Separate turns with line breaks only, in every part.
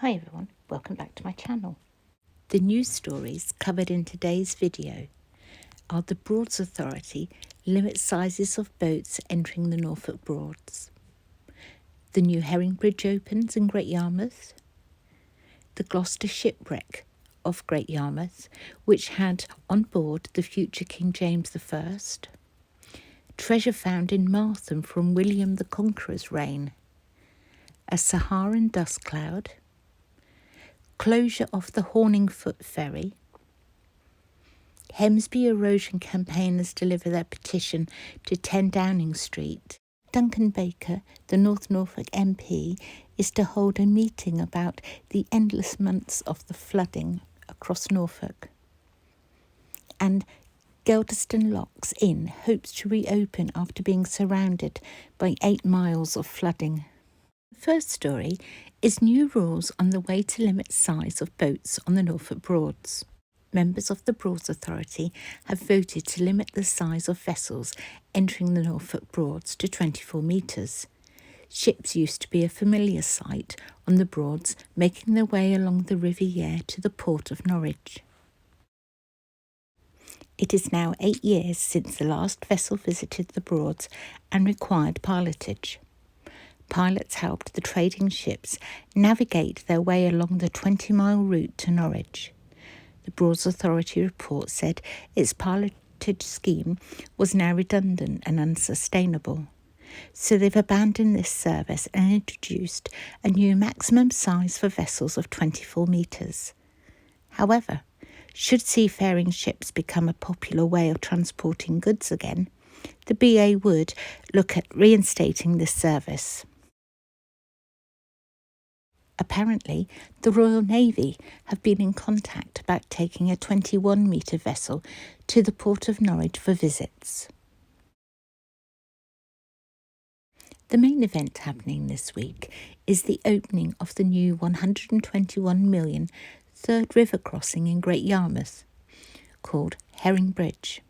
Hi everyone, welcome back to my channel. The news stories covered in today's video are the Broads Authority limits sizes of boats entering the Norfolk Broads, the new herring bridge opens in Great Yarmouth, the Gloucester shipwreck of Great Yarmouth, which had on board the future King James I, treasure found in Martham from William the Conqueror's reign, a Saharan dust cloud, closure of the Horningfoot Ferry, Hemsby Erosion campaigners deliver their petition to 10 Downing St. Duncan Baker, the North Norfolk MP, is to hold a meeting about the endless months of the flooding across Norfolk. And Geldeston Locks Inn hopes to reopen after being surrounded by 8 miles of flooding. The first story is new rules on the way to limit size of boats on the Norfolk Broads. Members of the Broads Authority have voted to limit the size of vessels entering the Norfolk Broads to 24 metres. Ships used to be a familiar sight on the Broads, making their way along the River Yare to the port of Norwich. It is now 8 years since the last vessel visited the Broads and required pilotage. Pilots helped the trading ships navigate their way along the 20-mile route to Norwich. The Broads Authority report said its pilotage scheme was now redundant and unsustainable. So they've abandoned this service and introduced a new maximum size for vessels of 24 metres. However, should seafaring ships become a popular way of transporting goods again, the BA would look at reinstating this service. Apparently, the Royal Navy have been in contact about taking a 21-metre vessel to the port of Norwich for visits. The main event happening this week is the opening of the new £121 million third river crossing in Great Yarmouth, called Herring Bridge.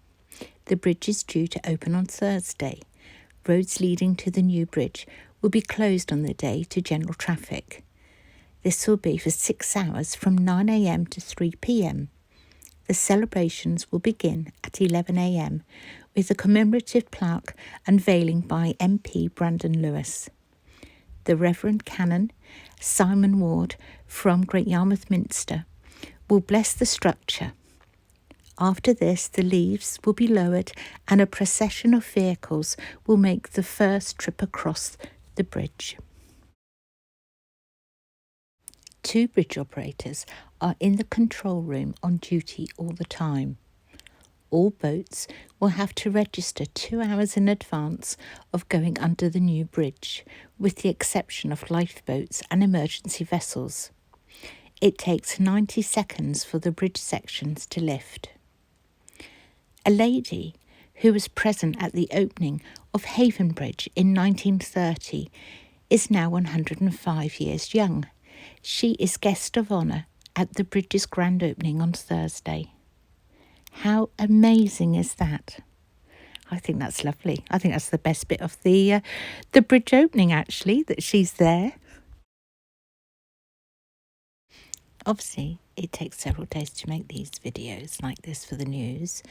The bridge is due to open on Thursday. Roads leading to the new bridge will be closed on the day to general traffic. This will be for 6 hours from 9 a.m. to 3 p.m. The celebrations will begin at 11 a.m. with a commemorative plaque unveiling by MP Brandon Lewis. The Reverend Canon Simon Ward from Great Yarmouth Minster will bless the structure. After this, the leaves will be lowered and a procession of vehicles will make the first trip across the bridge. 2 bridge operators are in the control room on duty all the time. All boats will have to register 2 hours in advance of going under the new bridge, with the exception of lifeboats and emergency vessels. It takes 90 seconds for the bridge sections to lift. A lady who was present at the opening of Haven Bridge in 1930 is now 105 years young. She is guest of honour at the bridge's grand opening on Thursday. How amazing is that? I think that's lovely. I think that's the best bit of the bridge opening, actually, that she's there. Obviously, it takes several days to make these videos like this for the news.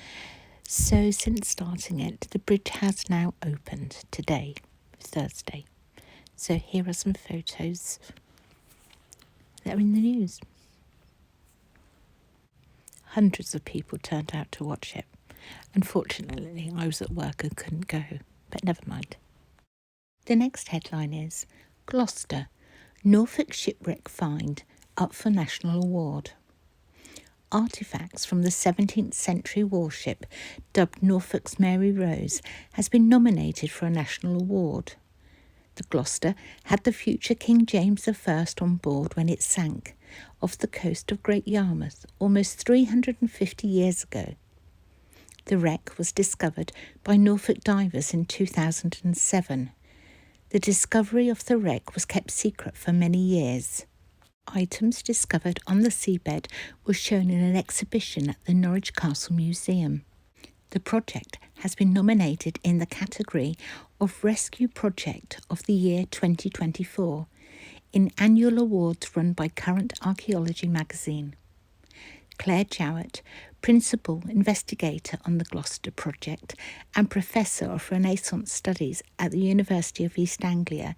So since starting it, the bridge has now opened today, Thursday. So here are some photos that are in the news. Hundreds of people turned out to watch it. Unfortunately, I was at work and couldn't go, but never mind. The next headline is Gloucester, Norfolk shipwreck find up for National Award. Artefacts from the 17th century warship, dubbed Norfolk's Mary Rose, has been nominated for a national award. The Gloucester had the future King James I on board when it sank off the coast of Great Yarmouth almost 350 years ago. The wreck was discovered by Norfolk divers in 2007. The discovery of the wreck was kept secret for many years. Items discovered on the seabed were shown in an exhibition at the Norwich Castle Museum. The project has been nominated in the category of Rescue Project of the Year 2024 in annual awards run by Current Archaeology magazine. Claire Jowett, Principal Investigator on the Gloucester Project and Professor of Renaissance Studies at the University of East Anglia,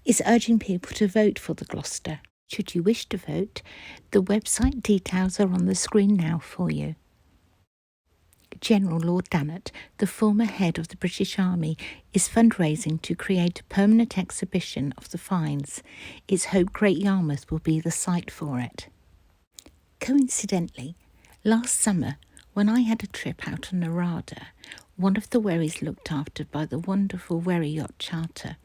is urging people to vote for the Gloucester. Should you wish to vote, the website details are on the screen now for you. General Lord Dannatt, the former head of the British Army, is fundraising to create a permanent exhibition of the finds. It's hoped Great Yarmouth will be the site for it. Coincidentally, last summer, when I had a trip out on Narada, one of the wherries looked after by the wonderful Wherry Yacht Charter,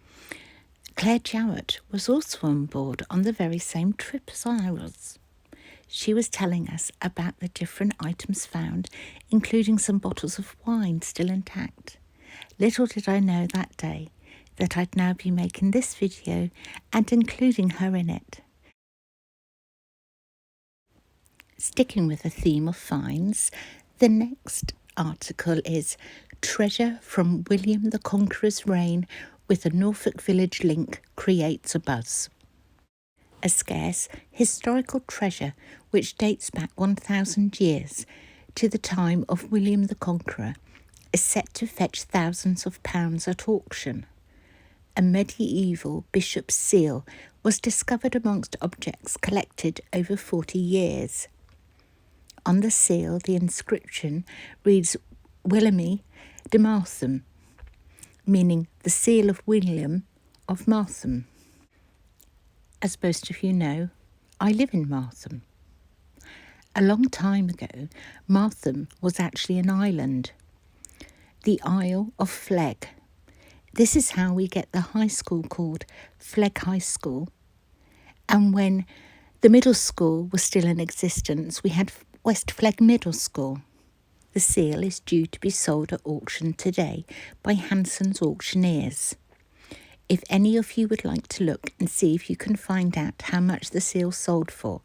Claire Jowett was also on board on the very same trip as I was. She was telling us about the different items found, including some bottles of wine still intact. Little did I know that day that I'd now be making this video and including her in it. Sticking with the theme of finds, the next article is Treasure from William the Conqueror's Reign with a Norfolk Village link creates a buzz. A scarce historical treasure which dates back 1,000 years to the time of William the Conqueror is set to fetch thousands of pounds at auction. A medieval bishop's seal was discovered amongst objects collected over 40 years. On the seal, the inscription reads Willemy de Martham, meaning the seal of William of Martham. As most of you know, I live in Martham. A long time ago, Martham was actually an island, the Isle of Flegg. This is how we get the high school called Flegg High School. And when the middle school was still in existence, we had West Flegg Middle School. The seal is due to be sold at auction today by Hanson's Auctioneers. If any of you would like to look and see if you can find out how much the seal sold for,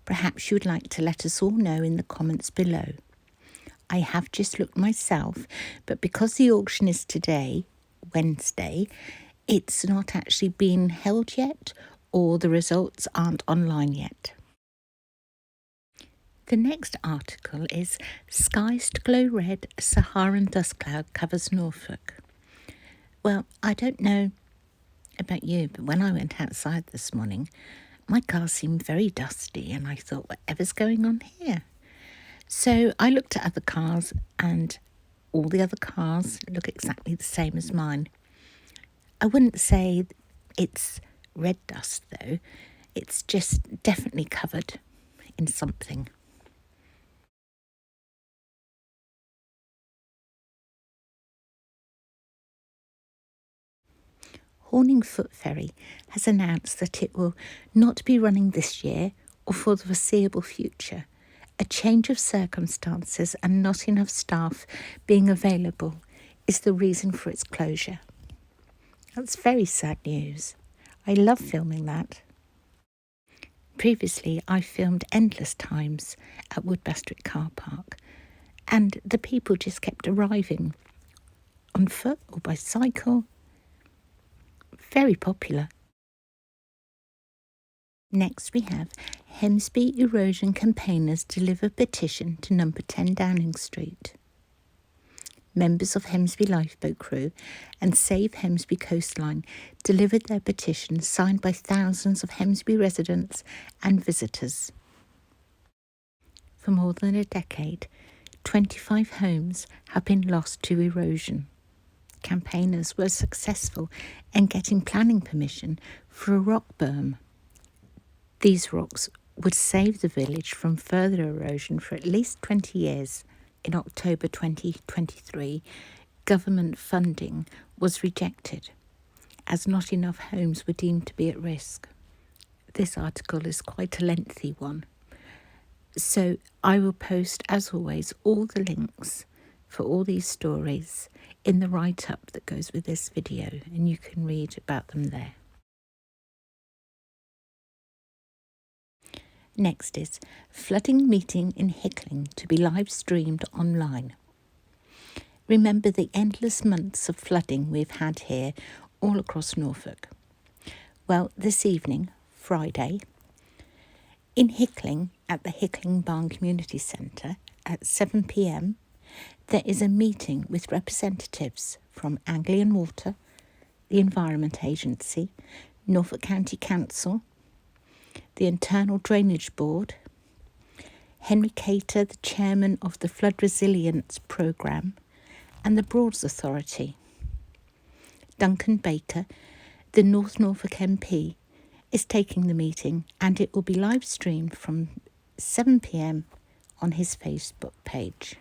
perhaps you would like to let us all know in the comments below. I have just looked myself, but because the auction is today, Wednesday, it's not actually been held yet, or the results aren't online yet. The next article is Skies to Glow Red, a Saharan dust cloud covers Norfolk. Well, I don't know about you, but when I went outside this morning, my car seemed very dusty and I thought, whatever's going on here? So I looked at other cars and all the other cars look exactly the same as mine. I wouldn't say it's red dust though, it's just definitely covered in something. Horningfoot Ferry has announced that it will not be running this year or for the foreseeable future. A change of circumstances and not enough staff being available is the reason for its closure. That's very sad news. I love filming that. Previously, I filmed endless times at Woodbastwick car park, and the people just kept arriving on foot or by cycle. Very popular. Next we have Hemsby Erosion campaigners deliver petition to number 10 Downing Street. Members of Hemsby lifeboat crew and Save Hemsby Coastline delivered their petition signed by thousands of Hemsby residents and visitors. For more than a decade, 25 homes have been lost to erosion. Campaigners were successful in getting planning permission for a rock berm. These rocks would save the village from further erosion for at least 20 years. In October 2023, government funding was rejected as not enough homes were deemed to be at risk. This article is quite a lengthy one, so I will post, as always, all the links for all these stories in the write-up that goes with this video, and you can read about them there. Next is flooding meeting in Hickling to be live streamed online. Remember the endless months of flooding we've had here all across Norfolk. Well, this evening, Friday. In Hickling, at the Hickling Barn Community Centre at 7 p.m, there is a meeting with representatives from Anglian Water, the Environment Agency, Norfolk County Council, the Internal Drainage Board, Henry Cater, the chairman of the Flood Resilience Programme, and the Broads Authority. Duncan Baker, the North Norfolk MP, is taking the meeting, and it will be live streamed from 7 p.m. on his Facebook page.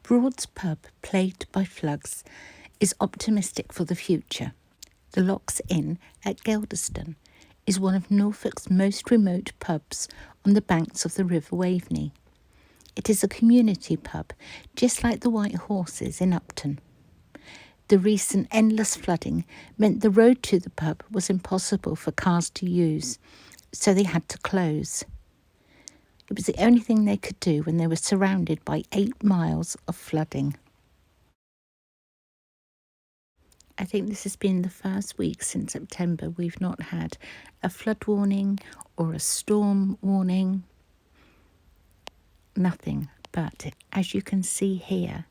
Broads pub, plagued by floods, is optimistic for the future. The Locks Inn at Geldeston is one of Norfolk's most remote pubs on the banks of the River Waveney. It is a community pub, just like the White Horses in Upton. The recent endless flooding meant the road to the pub was impossible for cars to use, so they had to close. It was the only thing they could do when they were surrounded by 8 miles of flooding. I think this has been the first week since September we've not had a flood warning or a storm warning. Nothing. But as you can see here,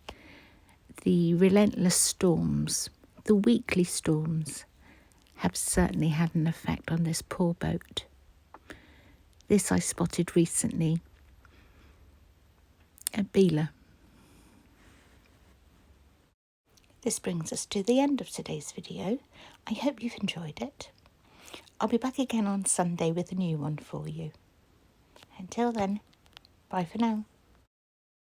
the relentless storms, the weekly storms, have certainly had an effect on this poor boat. This I spotted recently at Belaugh. This brings us to the end of today's video. I hope you've enjoyed it. I'll be back again on Sunday with a new one for you. Until then, bye for now.